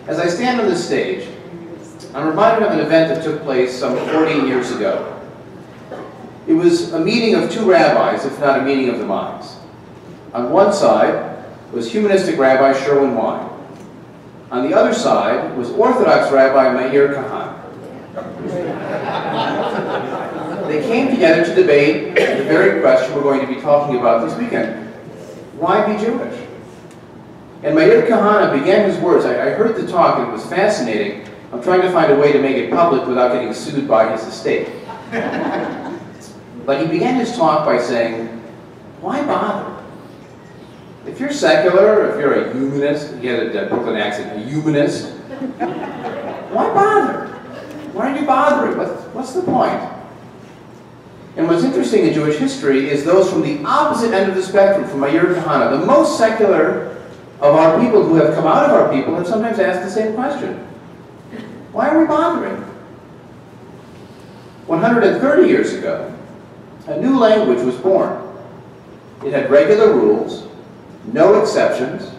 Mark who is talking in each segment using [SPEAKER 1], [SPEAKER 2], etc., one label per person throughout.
[SPEAKER 1] As I stand on this stage, I'm reminded of an event that took place some 14 years ago. It was a meeting of two rabbis, if not a meeting of the minds. On one side was humanistic Rabbi Sherwin Wine. On the other side was Orthodox Rabbi Meir Kahan. They came together to debate the very question we're going to be talking about this weekend. Why be Jewish? And Meir Kahana began his words. I heard the talk and it was fascinating. I'm trying to find a way to make it public without getting sued by his estate. But he began his talk by saying, why bother? If you're secular, if you're a humanist, he had a Brooklyn accent, a humanist, why bother? Why are you bothering? What's the point? And what's interesting in Jewish history is those from the opposite end of the spectrum, from Meir Kahana, the most secular of our people who have come out of our people, have sometimes asked the same question. Why are we bothering? 130 years ago, a new language was born. It had regular rules, no exceptions,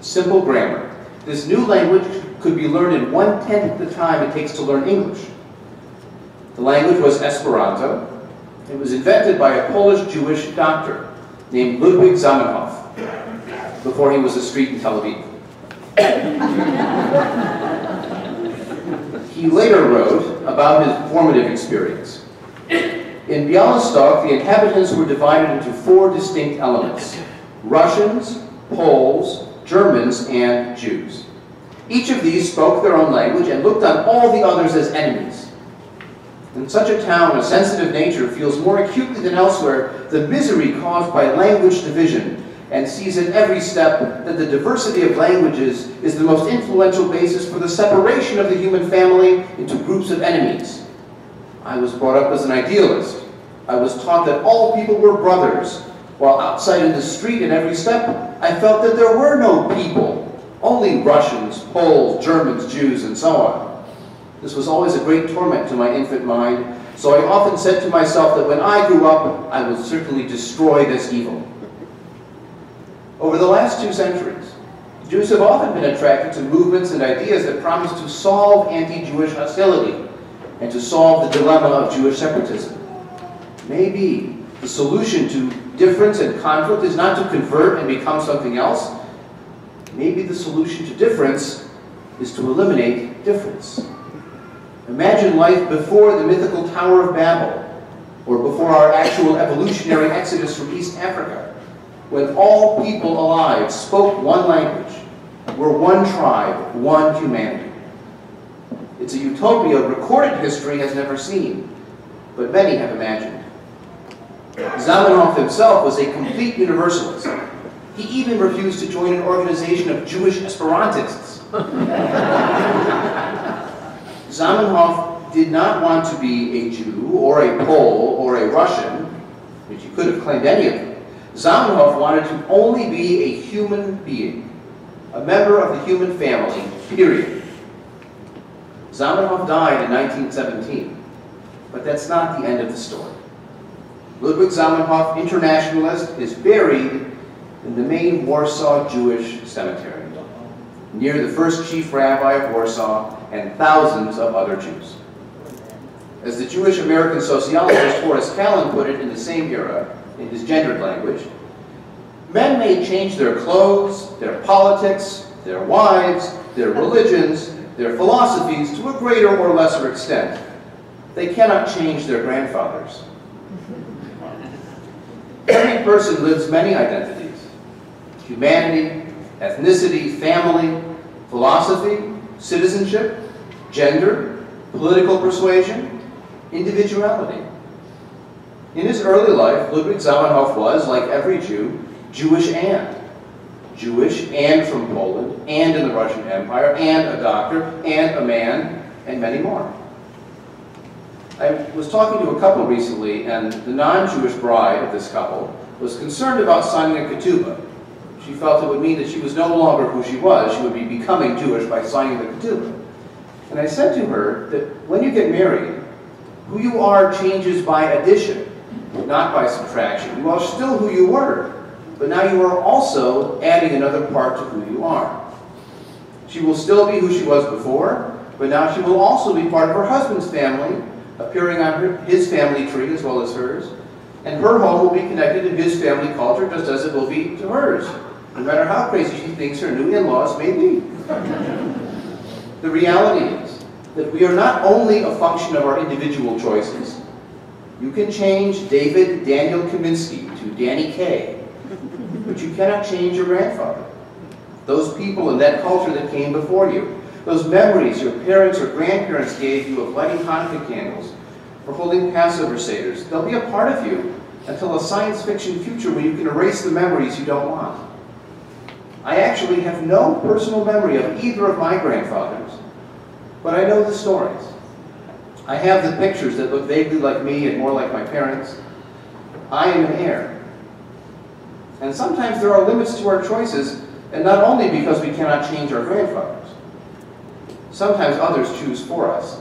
[SPEAKER 1] simple grammar. This new language could be learned in 1/10 the time it takes to learn English. The language was Esperanto. It was invented by a Polish Jewish doctor named Ludwig Zamenhof before he was a street in Tel Aviv. He later wrote about his formative experience. In Białystok, the inhabitants were divided into 4 distinct elements: Russians, Poles, Germans, and Jews. Each of these spoke their own language and looked on all the others as enemies. In such a town, a sensitive nature feels more acutely than elsewhere the misery caused by language division and sees at every step that the diversity of languages is the most influential basis for the separation of the human family into groups of enemies. I was brought up as an idealist. I was taught that all people were brothers, while outside in the street at every step, I felt that there were no people, only Russians, Poles, Germans, Jews, and so on. This was always a great torment to my infant mind, so I often said to myself that when I grew up, I would certainly destroy this evil. Over the last 2 centuries, Jews have often been attracted to movements and ideas that promise to solve anti-Jewish hostility and to solve the dilemma of Jewish separatism. Maybe the solution to difference and conflict is not to convert and become something else. Maybe the solution to difference is to eliminate difference. Imagine life before the mythical Tower of Babel, or before our actual evolutionary exodus from East Africa, when all people alive spoke one language, were one tribe, one humanity. It's a utopia recorded history has never seen, but many have imagined. Zamenhof himself was a complete universalist. He even refused to join an organization of Jewish Esperantists. Zamenhof did not want to be a Jew, or a Pole, or a Russian, which he could have claimed any of them. Zamenhof wanted to only be a human being, a member of the human family, period. Zamenhof died in 1917, but that's not the end of the story. Ludwig Zamenhof, internationalist, is buried in the main Warsaw Jewish cemetery, near the first chief rabbi of Warsaw and thousands of other Jews. As the Jewish American sociologist Horace Kallen put it in the same era, in his gendered language, men may change their clothes, their politics, their wives, their religions, their philosophies to a greater or lesser extent. They cannot change their grandfathers. Every person lives many identities: humanity, ethnicity, family, philosophy, citizenship, gender, political persuasion, individuality. In his early life, Ludwig Zamenhof was, like every Jew, Jewish and from Poland, and in the Russian Empire, and a doctor, and a man, and many more. I was talking to a couple recently, and the non-Jewish bride of this couple was concerned about signing a ketubah. She felt it would mean that she was no longer who she was. She would be becoming Jewish by signing the ketubah. And I said to her that when you get married, who you are changes by addition, not by subtraction. You are still who you were, but now you are also adding another part to who you are. She will still be who she was before, but now she will also be part of her husband's family, appearing on his family tree as well as hers. And her home will be connected to his family culture just as it will be to hers, no matter how crazy she thinks her new in-laws may be. The reality is that we are not only a function of our individual choices. You can change David Daniel Kaminsky to Danny Kaye, but you cannot change your grandfather. Those people in that culture that came before you, those memories your parents or grandparents gave you of lighting Hanukkah candles or holding Passover seders, they'll be a part of you until a science fiction future where you can erase the memories you don't want. I actually have no personal memory of either of my grandfathers, but I know the stories. I have the pictures that look vaguely like me and more like my parents. I am an heir. And sometimes there are limits to our choices, and not only because we cannot change our grandfathers. Sometimes others choose for us.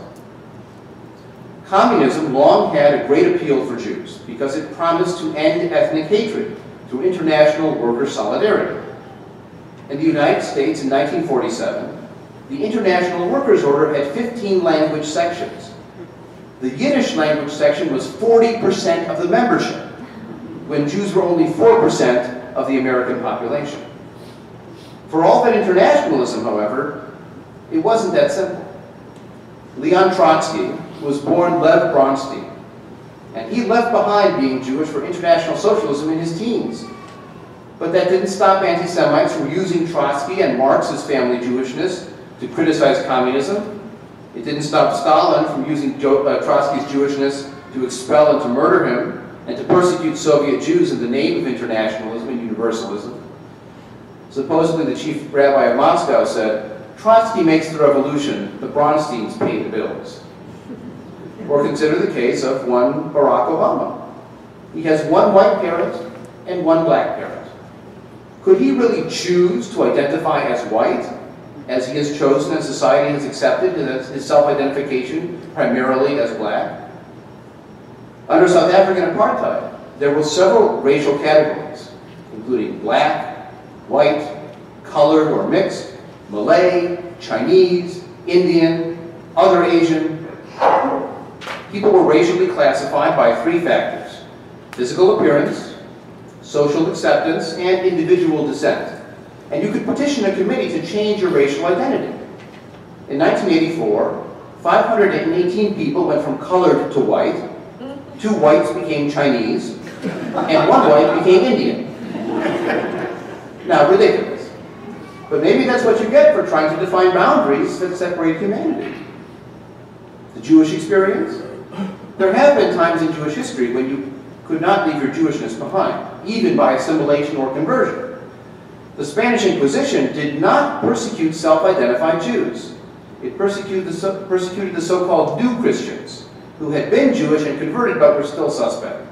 [SPEAKER 1] Communism long had a great appeal for Jews because it promised to end ethnic hatred through international worker solidarity. In the United States in 1947, the International Workers' Order had 15 language sections. The Yiddish language section was 40% of the membership, when Jews were only 4% of the American population. For all that internationalism, however, it wasn't that simple. Leon Trotsky was born Lev Bronstein, and he left behind being Jewish for International Socialism in his teens. But that didn't stop anti-Semites from using Trotsky and Marx's family Jewishness to criticize communism. It didn't stop Stalin from using Trotsky's Jewishness to expel and to murder him and to persecute Soviet Jews in the name of internationalism and universalism. Supposedly the chief rabbi of Moscow said, "Trotsky makes the revolution, the Bronsteins pay the bills." Or consider the case of one Barack Obama. He has one white parent and one black parent. Could he really choose to identify as white, as he has chosen and society has accepted his self-identification primarily as black? Under South African apartheid, there were several racial categories, including black, white, colored or mixed, Malay, Chinese, Indian, other Asian. People were racially classified by 3 factors: physical appearance, social acceptance, and individual descent. And you could petition a committee to change your racial identity. In 1984, 518 people went from colored to white, 2 whites became Chinese, and 1 white became Indian. Now, ridiculous. But maybe that's what you get for trying to define boundaries that separate humanity. The Jewish experience? There have been times in Jewish history when you could not leave your Jewishness behind, even by assimilation or conversion. The Spanish Inquisition did not persecute self-identified Jews. It persecuted the so-called new Christians, who had been Jewish and converted but were still suspect.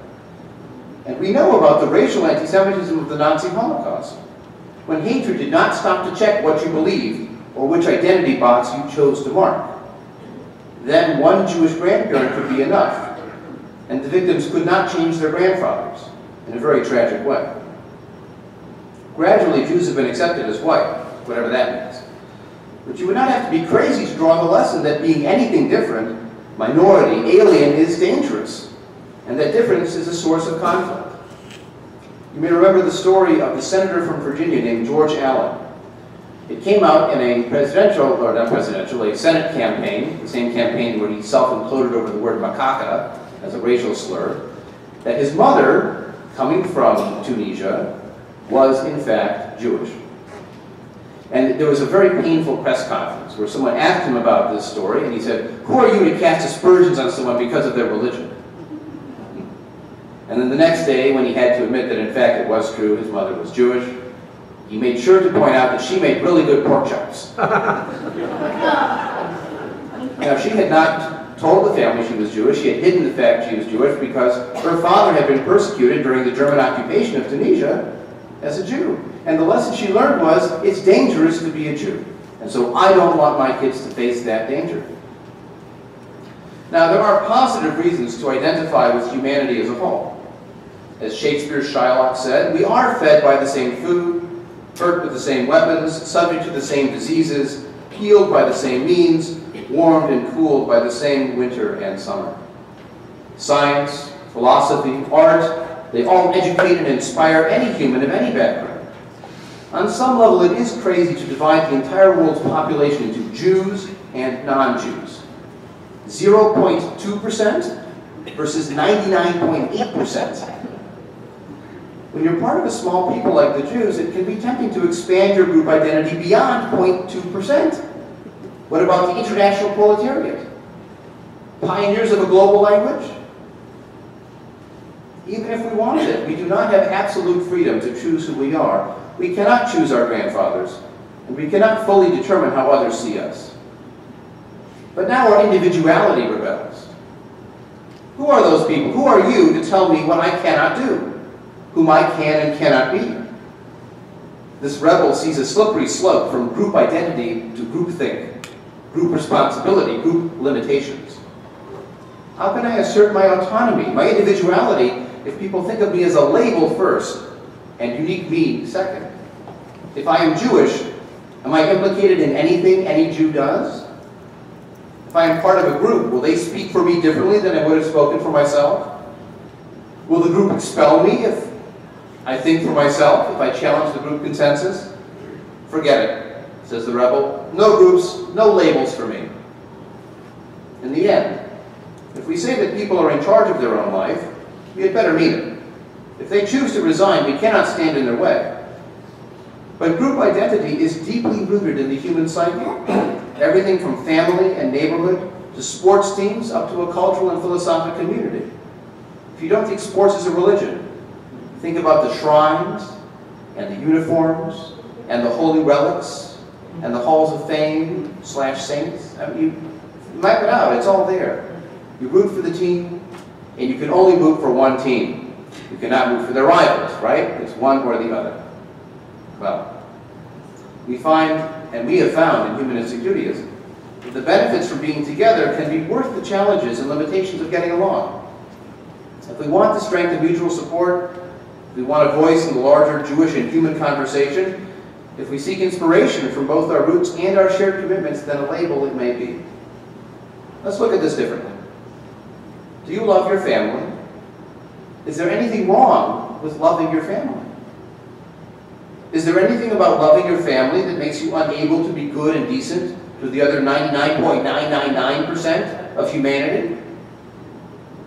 [SPEAKER 1] And we know about the racial anti-Semitism of the Nazi Holocaust, when hatred did not stop to check what you believed or which identity box you chose to mark. Then one Jewish grandparent could be enough, and the victims could not change their grandfathers, in a very tragic way. Gradually, Jews have been accepted as white, whatever that means. But you would not have to be crazy to draw the lesson that being anything different, minority, alien, is dangerous, and that difference is a source of conflict. You may remember the story of the senator from Virginia named George Allen. It came out in a presidential, or not presidential, a Senate campaign, the same campaign where he self-imploded over the word macaca as a racial slur, that his mother, coming from Tunisia, was in fact Jewish. And there was a very painful press conference where someone asked him about this story, and he said, "Who are you to cast aspersions on someone because of their religion?" And then the next day, when he had to admit that in fact it was true, his mother was Jewish, he made sure to point out that she made really good pork chops. Now, she had not told the family she was Jewish. She had hidden the fact she was Jewish because her father had been persecuted during the German occupation of Tunisia as a Jew. And the lesson she learned was, it's dangerous to be a Jew. And so I don't want my kids to face that danger. Now, there are positive reasons to identify with humanity as a whole. As Shakespeare's Shylock said, we are fed by the same food, hurt with the same weapons, subject to the same diseases, healed by the same means, warmed and cooled by the same winter and summer. Science, philosophy, art, they all educate and inspire any human of any background. On some level, it is crazy to divide the entire world's population into Jews and non-Jews. 0.2% versus 99.8%. When you're part of a small people like the Jews, it can be tempting to expand your group identity beyond 0.2%. What about the international proletariat? Pioneers of a global language? Even if we wanted it, we do not have absolute freedom to choose who we are. We cannot choose our grandfathers, and we cannot fully determine how others see us. But now our individuality rebels. Who are those people? Who are you to tell me what I cannot do? Whom I can and cannot be? This rebel sees a slippery slope from group identity to groupthink, group responsibility, group limitations. How can I assert my autonomy, my individuality, if people think of me as a label first and unique me second? If I am Jewish, am I implicated in anything any Jew does? If I am part of a group, will they speak for me differently than I would have spoken for myself? Will the group expel me if I think for myself, if I challenge the group consensus? Forget it, says the rebel. No groups, no labels for me. In the end, if we say that people are in charge of their own life, we had better mean it. If they choose to resign, we cannot stand in their way. But group identity is deeply rooted in the human psyche. Everything from family and neighborhood to sports teams up to a cultural and philosophic community. If you don't think sports is a religion, think about the shrines and the uniforms and the holy relics and the halls of fame / saints. I mean, you map it out, it's all there. You root for the team, and you can only root for one team. You cannot root for their rivals, right? It's one or the other. Well, we find, and we have found in humanistic Judaism, that the benefits from being together can be worth the challenges and limitations of getting along. If we want the strength of mutual support, if we want a voice in the larger Jewish and human conversation, if we seek inspiration from both our roots and our shared commitments, then a label it may be. Let's look at this differently. Do you love your family? Is there anything wrong with loving your family? Is there anything about loving your family that makes you unable to be good and decent to the other 99.999% of humanity?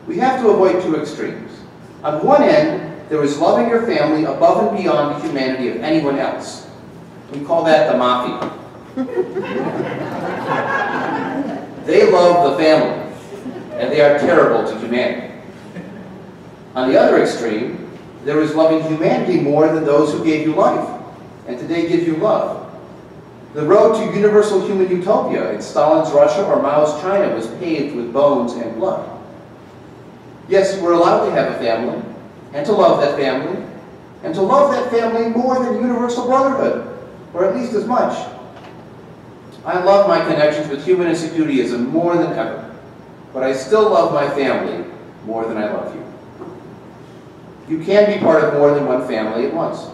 [SPEAKER 1] We have to avoid two extremes. On one end, there is loving your family above and beyond the humanity of anyone else. We call that the mafia. They love the family, and they are terrible to humanity. On the other extreme, there is loving humanity more than those who gave you life, and today give you love. The road to universal human utopia in Stalin's Russia or Mao's China was paved with bones and blood. Yes, we're allowed to have a family, and to love that family, and to love that family more than universal brotherhood, or at least as much. I love my connections with humanistic Judaism more than ever, but I still love my family more than I love you. You can be part of more than one family at once.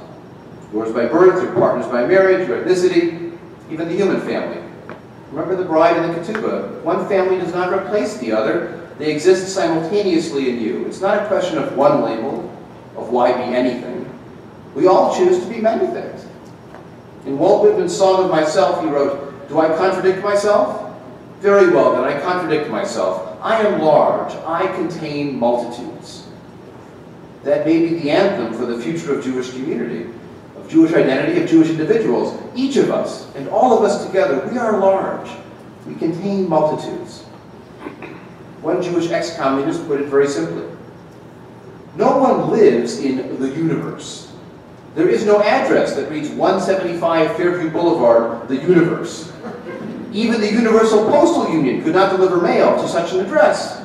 [SPEAKER 1] Yours by birth, your partners by marriage, your ethnicity, even the human family. Remember the bride and the ketubah. One family does not replace the other. They exist simultaneously in you. It's not a question of one label, of why be anything. We all choose to be many things. In Walt Whitman's Song of Myself, he wrote, "Do I contradict myself? Very well, then I contradict myself. I am large. I contain multitudes." That may be the anthem for the future of Jewish community, of Jewish identity, of Jewish individuals. Each of us, and all of us together, we are large. We contain multitudes. One Jewish ex-communist put it very simply. No one lives in the universe. There is no address that reads 175 Fairview Boulevard, the universe. Even the Universal Postal Union could not deliver mail to such an address.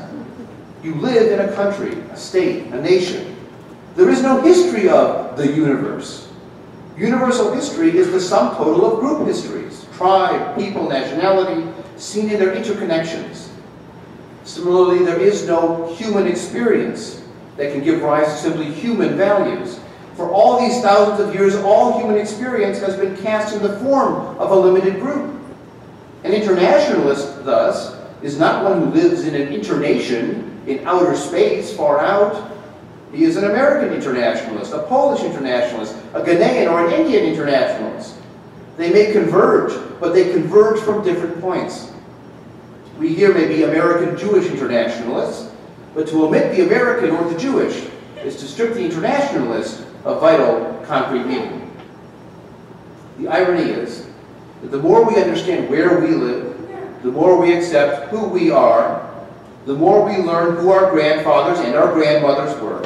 [SPEAKER 1] You live in a country, a state, a nation. There is no history of the universe. Universal history is the sum total of group histories, tribe, people, nationality, seen in their interconnections. Similarly, there is no human experience that can give rise to simply human values. For all these thousands of years, all human experience has been cast in the form of a limited group. An internationalist, thus, is not one who lives in an internation in outer space, far out. He is an American internationalist, a Polish internationalist, a Ghanaian or an Indian internationalist. They may converge, but they converge from different points. We here may be American Jewish internationalists, but to omit the American or the Jewish is to strip the internationalist of vital, concrete meaning. The irony is that the more we understand where we live, the more we accept who we are, the more we learn who our grandfathers and our grandmothers were,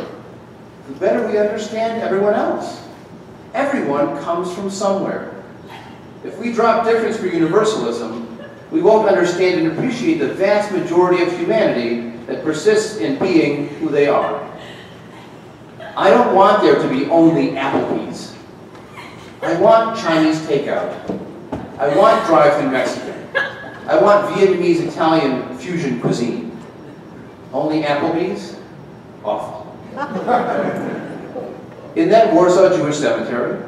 [SPEAKER 1] the better we understand everyone else. Everyone comes from somewhere. If we drop difference for universalism, we won't understand and appreciate the vast majority of humanity that persists in being who they are. I don't want there to be only Applebee's. I want Chinese takeout. I want drive-thru Mexican. I want Vietnamese Italian fusion cuisine. Only Applebee's? Awful. In that Warsaw Jewish cemetery,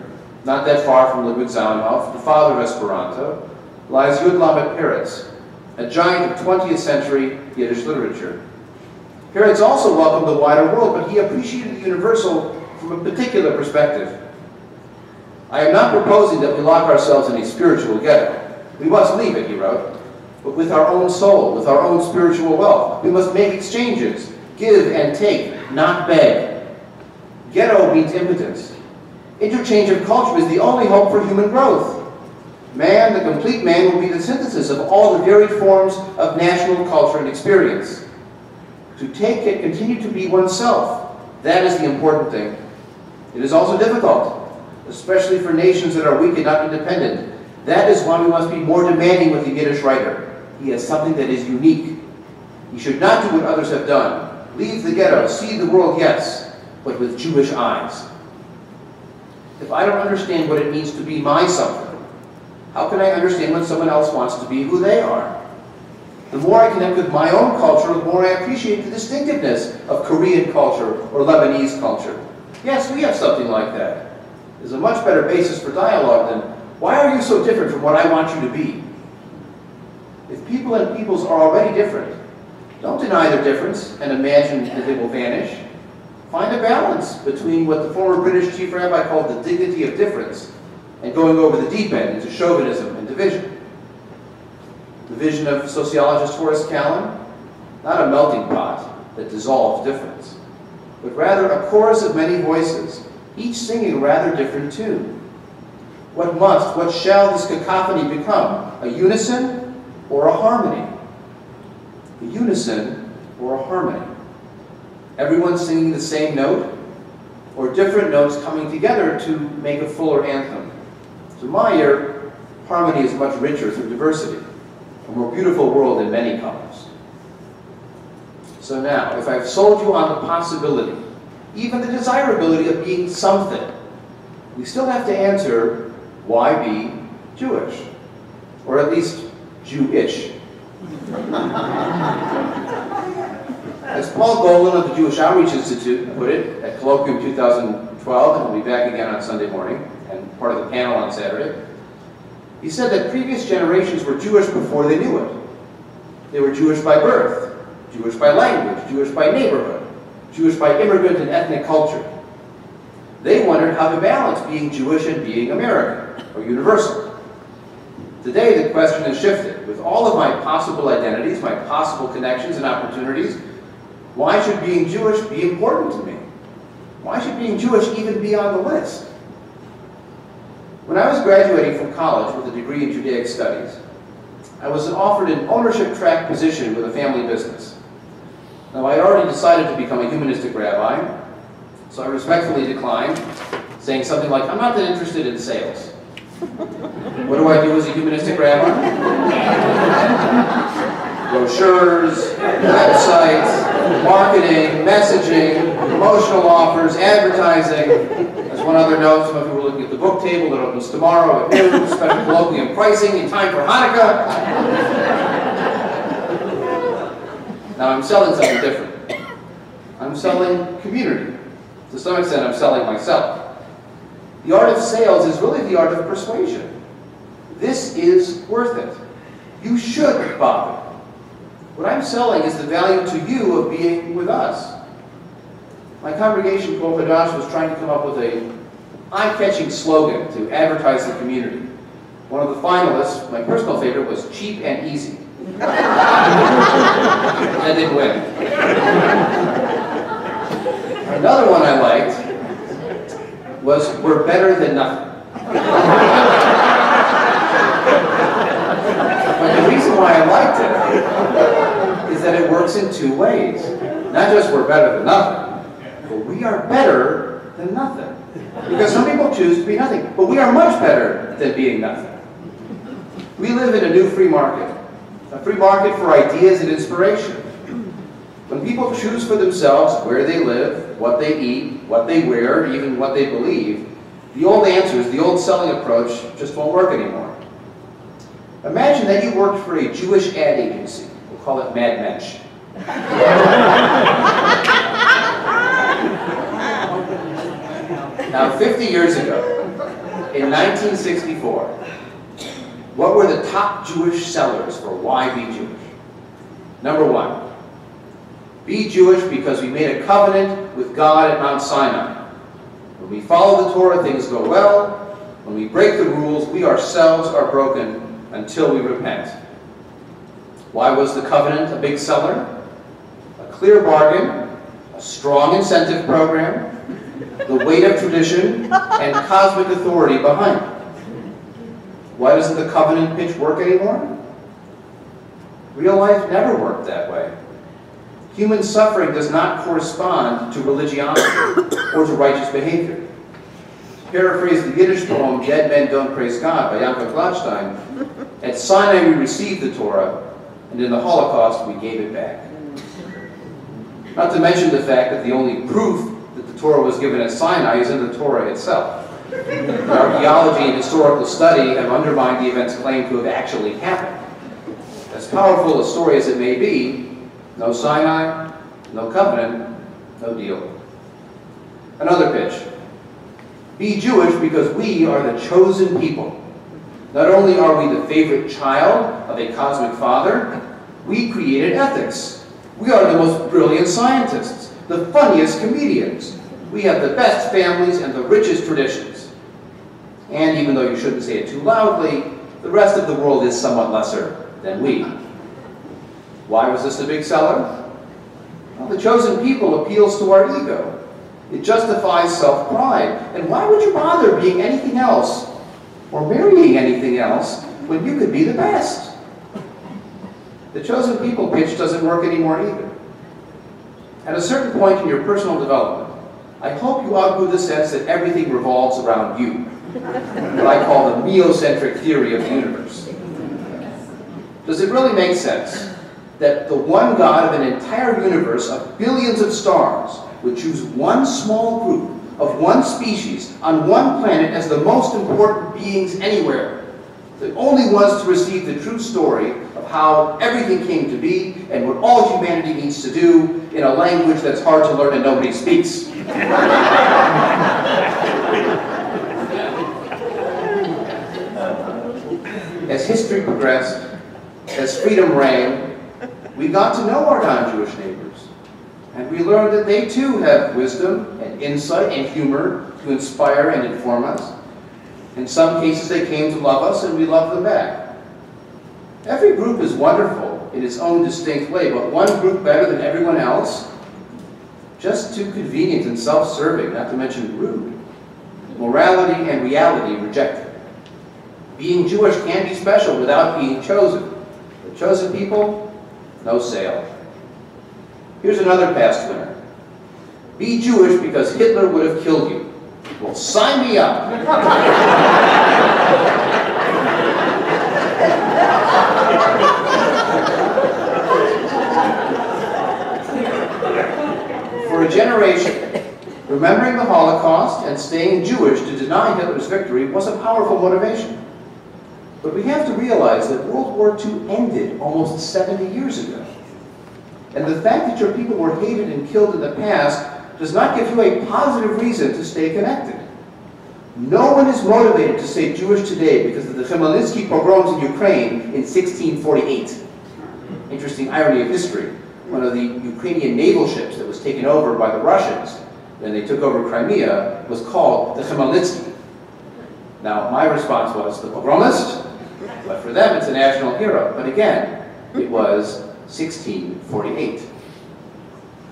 [SPEAKER 1] not that far from Ludwig Zamenhof, the father of Esperanto, lies Yud Lamed Peretz, a giant of 20th century Yiddish literature. Peretz also welcomed the wider world, but he appreciated the universal from a particular perspective. I am not proposing that we lock ourselves in a spiritual ghetto. We must leave it, he wrote, but with our own soul, with our own spiritual wealth. We must make exchanges, give and take, not beg. Ghetto means impotence. Interchange of culture is the only hope for human growth. Man, the complete man, will be the synthesis of all the varied forms of national culture and experience. To take and continue to be oneself, that is the important thing. It is also difficult, especially for nations that are weak and not independent. That is why we must be more demanding with the Yiddish writer. He has something that is unique. He should not do what others have done. Leave the ghetto, see the world, yes, but with Jewish eyes. If I don't understand what it means to be my something, how can I understand when someone else wants to be who they are? The more I connect with my own culture, the more I appreciate the distinctiveness of Korean culture or Lebanese culture. Yes, we have something like that. There's a much better basis for dialogue than, why are you so different from what I want you to be? If people and peoples are already different, don't deny their difference and imagine that they will vanish. Find a balance between what the former British chief rabbi called the dignity of difference and going over the deep end into chauvinism and division. The vision of sociologist Horace Callan, not a melting pot that dissolves difference, but rather a chorus of many voices, each singing a rather different tune. What shall this cacophony become? A unison or a harmony? A unison or a harmony? Everyone singing the same note, or different notes coming together to make a fuller anthem? To my ear, harmony is much richer through diversity, a more beautiful world in many colors. So now, if I've sold you on the possibility, even the desirability of being something, we still have to answer, why be Jewish? Or at least Jewish. As Paul Golan of the Jewish Outreach Institute put it at Colloquium 2012, and we'll be back again on Sunday morning, and part of the panel on Saturday, he said that previous generations were Jewish before they knew it. They were Jewish by birth, Jewish by language, Jewish by neighborhood, Jewish by immigrant and ethnic culture. They wondered how to balance being Jewish and being American, or universal. Today the question has shifted. With all of my possible identities, my possible connections and opportunities, why should being Jewish be important to me? Why should being Jewish even be on the list? When I was graduating from college with a degree in Judaic Studies, I was offered an ownership track position with a family business. Now, I had already decided to become a humanistic rabbi, so I respectfully declined, saying something like, I'm not that interested in sales. What do I do as a humanistic rabbi? Brochures, websites, marketing, messaging, promotional offers, advertising. As one other note, some of you were looking at the book table that opens tomorrow at noon, special colloquium pricing in time for Hanukkah. Now I'm selling something different. I'm selling community. To some extent, I'm selling myself. The art of sales is really the art of persuasion. This is worth it. You should bother. What I'm selling is the value to you of being with us. My congregation, Colloquium, was trying to come up with a eye-catching slogan to advertise the community. One of the finalists, my personal favorite, was cheap and easy. That didn't win. Another one I liked was, we're better than nothing. But the reason why I liked it is that it works in two ways. Not just we're better than nothing, but we are better than nothing. Because some people choose to be nothing, but we are much better than being nothing. We live in a new free market. A free market for ideas and inspiration. When people choose for themselves where they live, what they eat, what they wear, even what they believe, the old answers, the old selling approach just won't work anymore. Imagine that you worked for a Jewish ad agency. We'll call it Mad Mensch. Now, 50 years ago, in 1964, what were the top Jewish sellers for why be Jewish? Number one, be Jewish because we made a covenant with God at Mount Sinai. When we follow the Torah, things go well. When we break the rules, we ourselves are broken until we repent. Why was the covenant a big seller? A clear bargain, a strong incentive program, the weight of tradition, and cosmic authority behind it. Why doesn't the covenant pitch work anymore? Real life never worked that way. Human suffering does not correspond to religiosity or to righteous behavior. To paraphrase the Yiddish poem, Dead Men Don't Praise God by Yankov Gladstein, at Sinai we received the Torah, and in the Holocaust we gave it back. Not to mention the fact that the only proof that the Torah was given at Sinai is in the Torah itself. Archaeology and historical study have undermined the events claimed to have actually happened. As powerful a story as it may be, no Sinai, no covenant, no deal. Another pitch. Be Jewish because we are the chosen people. Not only are we the favorite child of a cosmic father, we created ethics. We are the most brilliant scientists, the funniest comedians. We have the best families and the richest traditions. And even though you shouldn't say it too loudly, the rest of the world is somewhat lesser than we. Why was this a big seller? Well, the chosen people appeals to our ego. It justifies self-pride. And why would you bother being anything else or marrying anything else when you could be the best? The chosen people pitch doesn't work anymore either. At a certain point in your personal development, I hope you outgrew the sense that everything revolves around you. What I call the meocentric theory of the universe. Does it really make sense that the one God of an entire universe of billions of stars would choose one small group of one species on one planet as the most important beings anywhere, the only ones to receive the true story of how everything came to be and what all humanity needs to do in a language that's hard to learn and nobody speaks? As history progressed, as freedom reigned, we got to know our non-Jewish neighbors. And we learned that they too have wisdom and insight and humor to inspire and inform us. In some cases they came to love us and we loved them back. Every group is wonderful in its own distinct way, but one group better than everyone else? Just too convenient and self-serving, not to mention rude. Morality and reality rejected. Being Jewish can be special without being chosen. The chosen people, no sale. Here's another past winner. Be Jewish because Hitler would have killed you. Well, sign me up. For a generation, remembering the Holocaust and staying Jewish to deny Hitler's victory was a powerful motivation. But we have to realize that World War II ended almost 70 years ago. And the fact that your people were hated and killed in the past does not give you a positive reason to stay connected. No one is motivated to say Jewish today because of the Khmelnytsky pogroms in Ukraine in 1648. Interesting irony of history. One of the Ukrainian naval ships that was taken over by the Russians when they took over Crimea was called the Khmelnytsky. Now, my response was the pogromist, but for them it's a national hero. But again, it was 1648.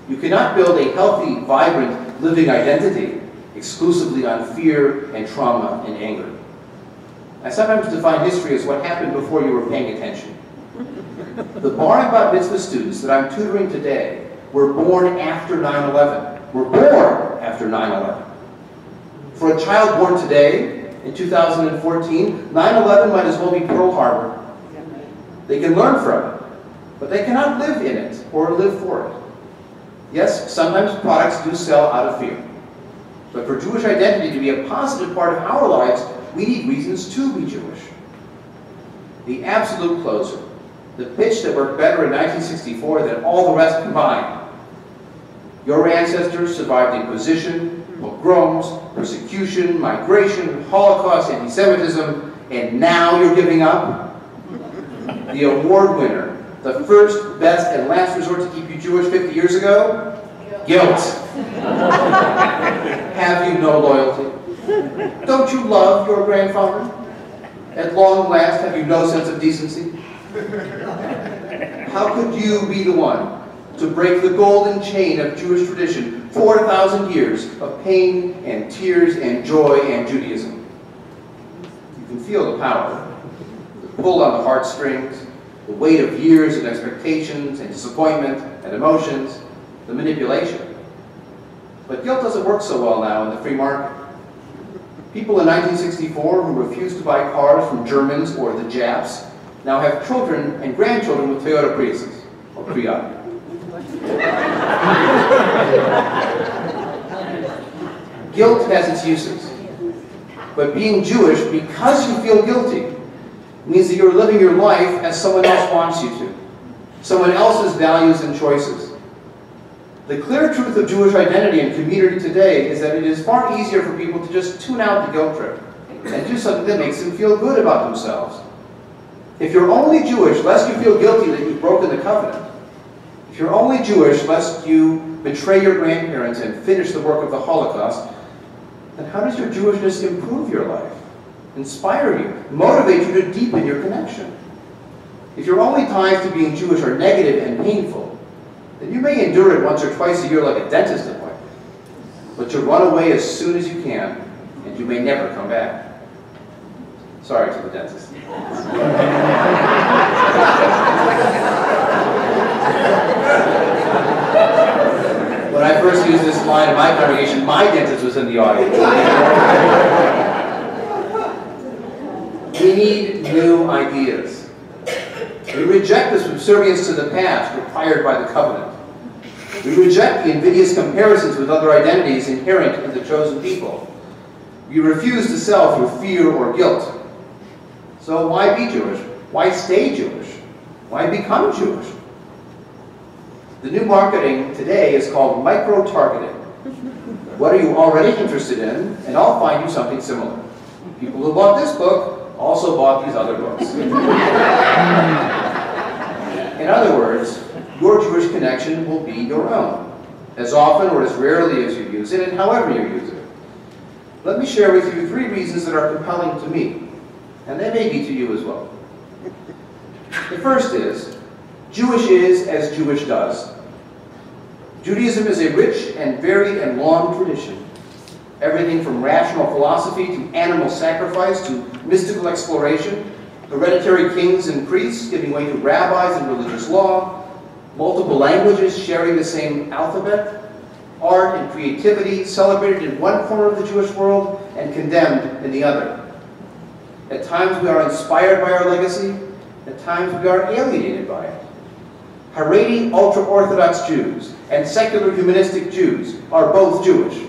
[SPEAKER 1] You cannot build a healthy, vibrant, living identity exclusively on fear and trauma and anger. I sometimes define history as what happened before you were paying attention. The bar and bat mitzvah students that I'm tutoring today were born after 9/11. Were born after 9/11. For a child born today, in 2014, 9/11 might as well be Pearl Harbor. They can learn from it, but they cannot live in it or live for it. Yes, sometimes products do sell out of fear. But for Jewish identity to be a positive part of our lives, we need reasons to be Jewish. The absolute closer, the pitch that worked better in 1964 than all the rest combined. Your ancestors survived the Inquisition, pogroms, persecution, migration, Holocaust, anti-Semitism, and now you're giving up? The award winner, the first, best, and last resort to keep you Jewish 50 years ago? Guilt. Have you no loyalty? Don't you love your grandfather? At long last, have you no sense of decency? How could you be the one to break the golden chain of Jewish tradition, 4,000 years of pain and tears and joy and Judaism? You can feel the power, the pull on the heartstrings, the weight of years of expectations and disappointment and emotions, the manipulation. But guilt doesn't work so well now in the free market. People in 1964 who refused to buy cars from Germans or the Japs now have children and grandchildren with Toyota Priuses, or Prius. Guilt has its uses. But being Jewish because you feel guilty means that you're living your life as someone else wants you to. Someone else's values and choices. The clear truth of Jewish identity and community today is that it is far easier for people to just tune out the guilt trip and do something that makes them feel good about themselves. If you're only Jewish lest you feel guilty that you've broken the covenant, if you're only Jewish lest you betray your grandparents and finish the work of the Holocaust, then how does your Jewishness improve your life, inspire you, motivate you to deepen your connection? If your only ties to being Jewish are negative and painful, then you may endure it once or twice a year like a dentist appointment, but you'll run away as soon as you can, and you may never come back. Sorry to the dentist. When I first used this line in my congregation, my dentist was in the audience. We need new ideas. We reject the subservience to the past required by the covenant. We reject the invidious comparisons with other identities inherent in the chosen people. We refuse to sell through fear or guilt. So why be Jewish? Why stay Jewish? Why become Jewish? The new marketing today is called micro-targeting. What are you already interested in? And I'll find you something similar. People who bought this book also bought these other books. In other words, your Jewish connection will be your own, as often or as rarely as you use it, and however you use it. Let me share with you 3 reasons that are compelling to me, and they may be to you as well. The first is, Jewish is as Jewish does. Judaism is a rich and varied and long tradition. Everything from rational philosophy to animal sacrifice to mystical exploration, hereditary kings and priests giving way to rabbis and religious law, multiple languages sharing the same alphabet, art and creativity celebrated in one corner of the Jewish world and condemned in the other. At times we are inspired by our legacy, at times we are alienated by it. Haredi ultra-Orthodox Jews and secular humanistic Jews are both Jewish.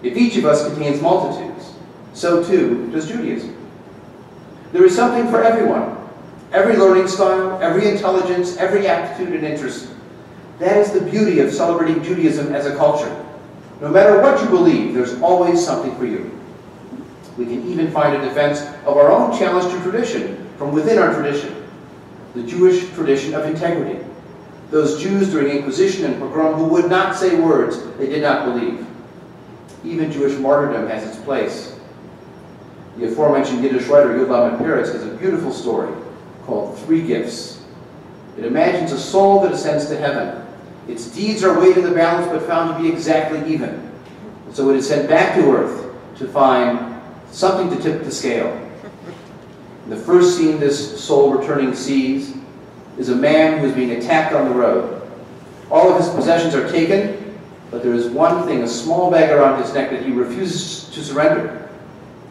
[SPEAKER 1] If each of us contains multitudes, so too does Judaism. There is something for everyone. Every learning style, every intelligence, every aptitude and interest. That is the beauty of celebrating Judaism as a culture. No matter what you believe, there's always something for you. We can even find a defense of our own challenge to tradition from within our tradition, the Jewish tradition of integrity. Those Jews during Inquisition and pogrom who would not say words they did not believe. Even Jewish martyrdom has its place. The aforementioned Yiddish writer Yudlam Peretz has a beautiful story called Three Gifts. It imagines a soul that ascends to heaven. Its deeds are weighed in the balance but found to be exactly even. So it is sent back to earth to find something to tip the scale. And the first scene this soul returning sees is a man who is being attacked on the road. All of his possessions are taken, but there is one thing, a small bag around his neck that he refuses to surrender.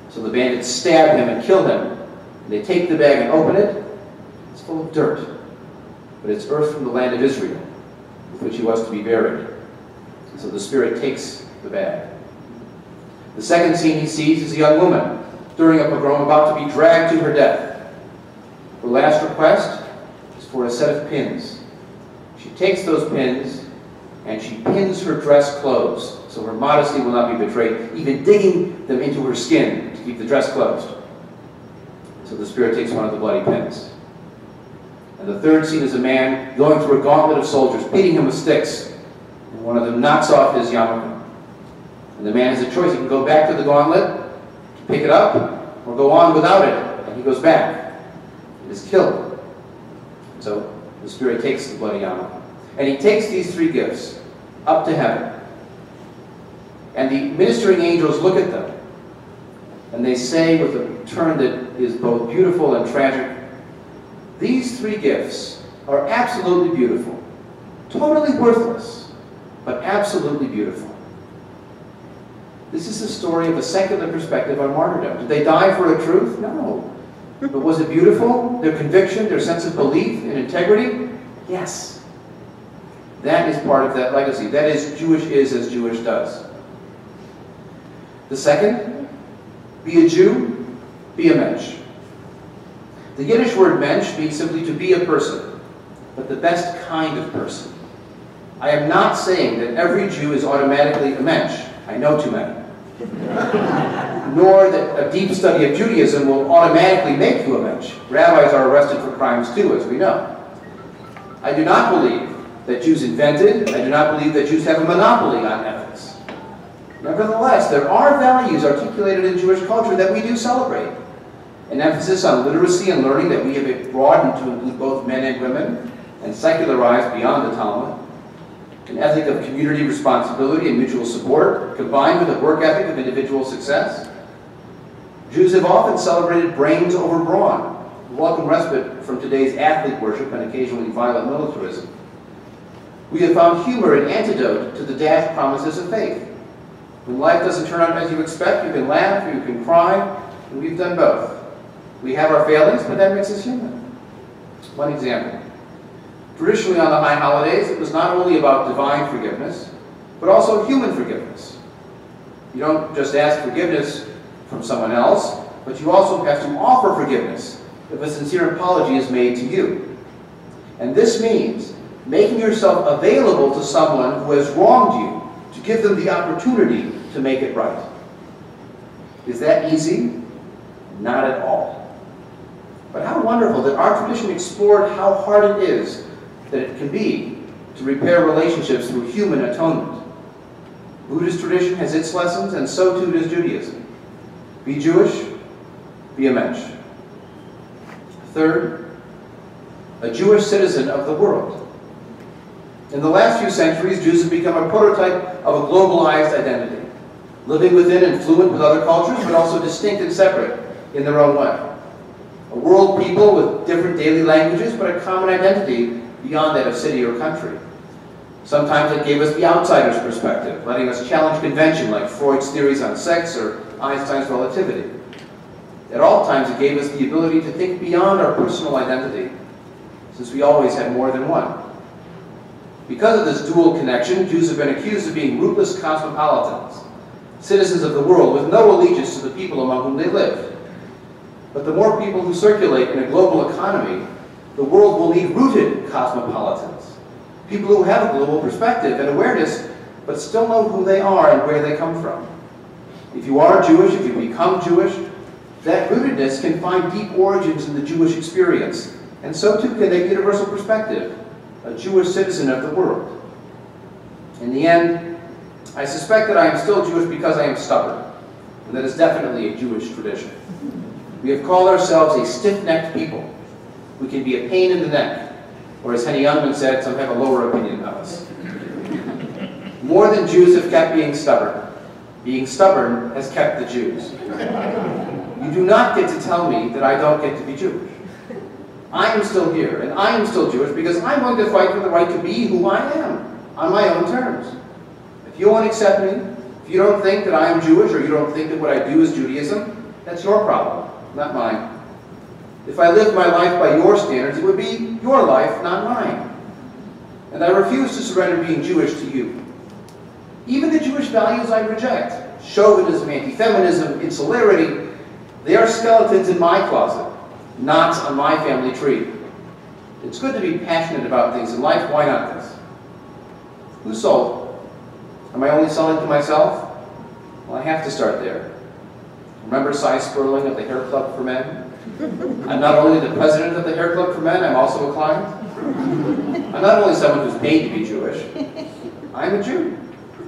[SPEAKER 1] So the bandits stab him and kill him. And they take the bag and open it. It's full of dirt, but it's earth from the land of Israel, with which he was to be buried. And so the spirit takes the bag. The second scene he sees is a young woman during a pogrom about to be dragged to her death. Her last request is for a set of pins. She takes those pins and she pins her dress closed so her modesty will not be betrayed, even digging them into her skin to keep the dress closed. So the spirit takes one of the bloody pins. And the third scene is a man going through a gauntlet of soldiers, beating him with sticks, and one of them knocks off his yarmulke. And the man has a choice. He can go back to the gauntlet, to pick it up, or go on without it. And he goes back. It is killed. So the spirit takes the bloody yarmulke. And he takes these three gifts up to heaven. And the ministering angels look at them. And they say with a turn that is both beautiful and tragic, these three gifts are absolutely beautiful. Totally worthless, but absolutely beautiful. This is the story of a secular perspective on martyrdom. Did they die for a truth? No. But was it beautiful? Their conviction, their sense of belief and integrity? Yes. That is part of that legacy. That is, Jewish is as Jewish does. The second, be a Jew, be a mensch. The Yiddish word mensch means simply to be a person, but the best kind of person. I am not saying that every Jew is automatically a mensch. I know too many. Nor that a deep study of Judaism will automatically make you a mensch. Rabbis are arrested for crimes too, as we know. I do not believe that Jews invented, I do not believe that Jews have a monopoly on ethics. Nevertheless, there are values articulated in Jewish culture that we do celebrate. An emphasis on literacy and learning that we have broadened to include both men and women, and secularized beyond the Talmud. An ethic of community responsibility and mutual support, combined with a work ethic of individual success. Jews have often celebrated brains over brawn, welcome respite from today's athlete worship and occasionally violent militarism. We have found humor an antidote to the dashed promises of faith. When life doesn't turn out as you expect, you can laugh, you can cry, and we've done both. We have our failings, but that makes us human. One example. Traditionally on the high holidays, it was not only about divine forgiveness, but also human forgiveness. You don't just ask forgiveness from someone else, but you also have to offer forgiveness if a sincere apology is made to you. And this means making yourself available to someone who has wronged you to give them the opportunity to make it right. Is that easy? Not at all. But how wonderful that our tradition explored how hard it is that it can be to repair relationships through human atonement. Buddhist tradition has its lessons, and so too does Judaism. Be Jewish, be a mensch. Third, a Jewish citizen of the world. In the last few centuries, Jews have become a prototype of a globalized identity, living within and fluent with other cultures, but also distinct and separate in their own way. A world people with different daily languages, but a common identity beyond that of city or country. Sometimes it gave us the outsider's perspective, letting us challenge convention like Freud's theories on sex or Einstein's relativity. At all times it gave us the ability to think beyond our personal identity, since we always had more than one. Because of this dual connection, Jews have been accused of being rootless cosmopolitans, citizens of the world with no allegiance to the people among whom they live. But the more people who circulate in a global economy, the world will need rooted cosmopolitans, people who have a global perspective and awareness, but still know who they are and where they come from. If you are Jewish, if you become Jewish, that rootedness can find deep origins in the Jewish experience, and so too can that universal perspective, a Jewish citizen of the world. In the end, I suspect that I am still Jewish because I am stubborn, and that is definitely a Jewish tradition. We have called ourselves a stiff-necked people. We can be a pain in the neck, or as Henny Youngman said, some have a lower opinion of us. More than Jews have kept being stubborn. Being stubborn has kept the Jews. You do not get to tell me that I don't get to be Jewish. I am still here, and I am still Jewish because I'm going to fight for the right to be who I am, on my own terms. If you won't accept me, if you don't think that I am Jewish, or you don't think that what I do is Judaism, that's your problem, not mine. If I lived my life by your standards, it would be your life, not mine. And I refuse to surrender being Jewish to you. Even the Jewish values I reject, chauvinism, anti-feminism, insularity, they are skeletons in my closet, not on my family tree. It's good to be passionate about things in life. Why not this? Who sold? Am I only selling to myself? Well, I have to start there. Remember Cy Sperling of the Hair Club for Men? I'm not only the president of the Hair Club for Men, I'm also a client. I'm not only someone who's paid to be Jewish, I'm a Jew.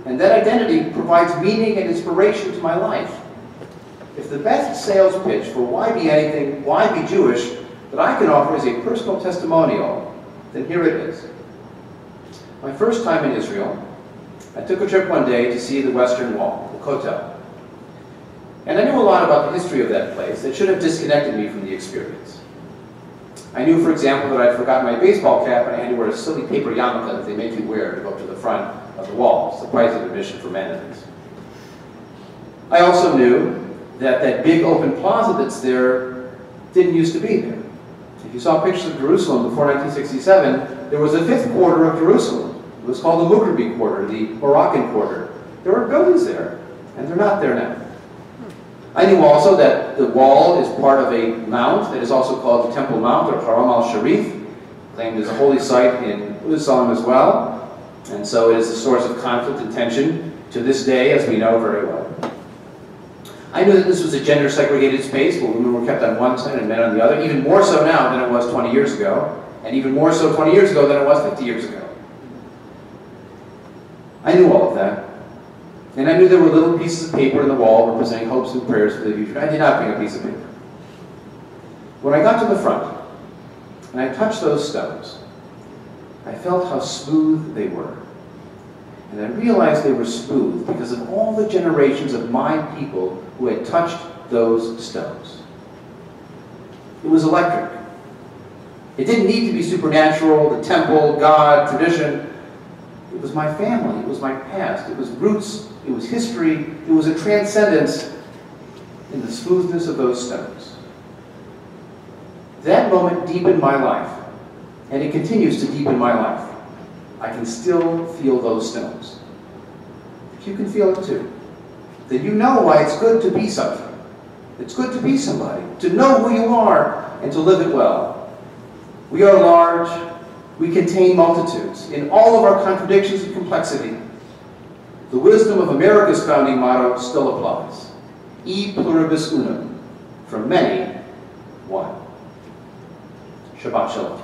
[SPEAKER 1] And that identity provides meaning and inspiration to my life. If the best sales pitch for why be anything, why be Jewish, that I can offer is a personal testimonial, then here it is. My first time in Israel, I took a trip one day to see the Western Wall, the Kotel. And I knew a lot about the history of that place that should have disconnected me from the experience. I knew, for example, that I'd forgotten my baseball cap and I had to wear a silly paper yarmulke that they make you wear to go to the front of the wall. It's the price of admission for men, at least. I also knew that that big open plaza that's there didn't used to be there. If you saw pictures of Jerusalem before 1967, there was a fifth quarter of Jerusalem. It was called the Mughrabi Quarter, the Moroccan Quarter. There were buildings there, and they're not there now. I knew also that the wall is part of a mount that is also called the Temple Mount, or Haram al-Sharif, claimed as a holy site in Islam as well. And so it is a source of conflict and tension to this day, as we know very well. I knew that this was a gender-segregated space where women were kept on one side and men on the other, even more so now than it was 20 years ago, and even more so 20 years ago than it was 50 years ago. I knew all of that. And I knew there were little pieces of paper in the wall representing hopes and prayers for the future. I did not bring a piece of paper. When I got to the front, and I touched those stones, I felt how smooth they were. And I realized they were smooth because of all the generations of my people who had touched those stones. It was electric. It didn't need to be supernatural, the temple, God, tradition. It was my family, it was my past, it was roots, it was history, it was a transcendence in the smoothness of those stones. That moment deepened my life, and it continues to deepen my life. I can still feel those stones. If you can feel it too, then you know why it's good to be something. It's good to be somebody, to know who you are, and to live it well. We are large, we contain multitudes. In all of our contradictions and complexity, the wisdom of America's founding motto still applies. E pluribus unum, from many, one. Shabbat Shalom.